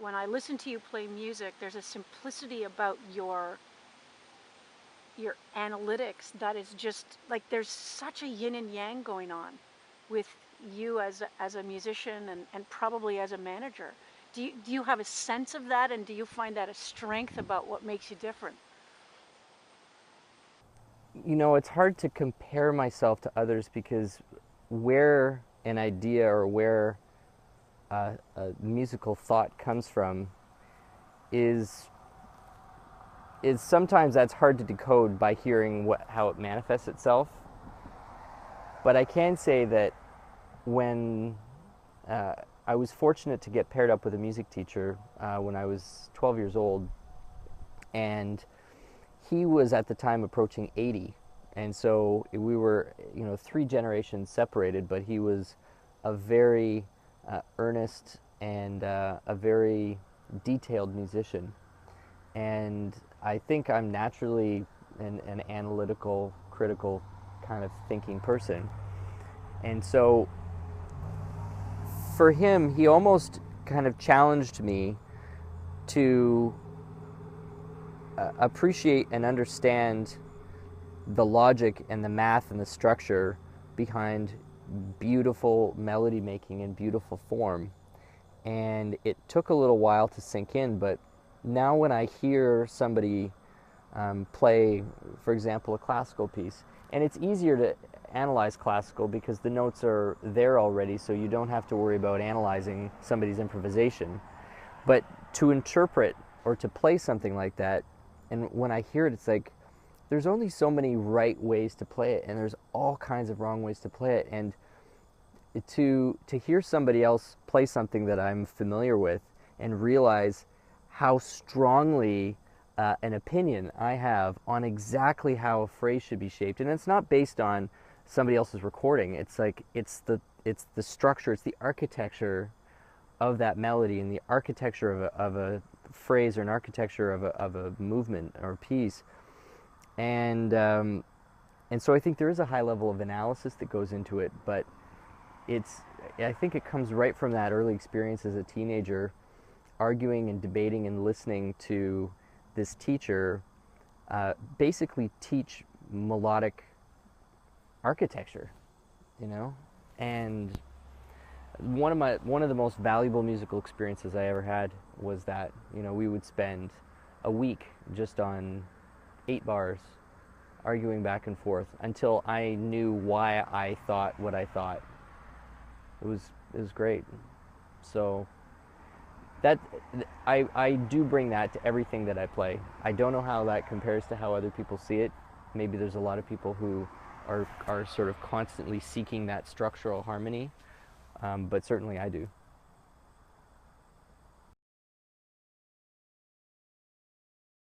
When I listen to you play music, there's a simplicity about your analytics that is just like there's such a yin and yang going on with you as a musician and probably as a manager. Do you have a sense of that, and do you find that a strength about what makes you different? You know, it's hard to compare myself to others because where an idea or where a musical thought comes from is sometimes that's hard to decode by hearing how it manifests itself. But I can say that when uh, I was fortunate to get paired up with a music teacher when I was 12 years old, and he was at the time approaching 80, and so we were, you know, 3 generations separated. But he was a very earnest and a very detailed musician, and I think I'm naturally an analytical, critical kind of thinking person. And so for him, he almost kind of challenged me to appreciate and understand the logic and the math and the structure behind beautiful melody making and beautiful form. And it took a little while to sink in, but now when I hear somebody play, for example, a classical piece, and it's easier to analyze classical because the notes are there already, so you don't have to worry about analyzing somebody's improvisation. But to interpret or to play something like that, and when I hear it, it's like there's only so many right ways to play it, and there's all kinds of wrong ways to play it. And to hear somebody else play something that I'm familiar with and realize how strongly an opinion I have on exactly how a phrase should be shaped, and it's not based on somebody else's recording. It's like it's the structure, it's the architecture of that melody and the architecture of a phrase or an architecture of a movement or a piece. And so I think there is a high level of analysis that goes into it, but it's I think it comes right from that early experience as a teenager, arguing and debating and listening to this teacher basically teach melodic architecture, you know. And one of the most valuable musical experiences I ever had was that, you know, we would spend a week just on 8 bars arguing back and forth until I knew why I thought what I thought. It was great. So that I do bring that to everything that I play. I don't know how that compares to how other people see it. Maybe there's a lot of people who are sort of constantly seeking that structural harmony, but certainly I do.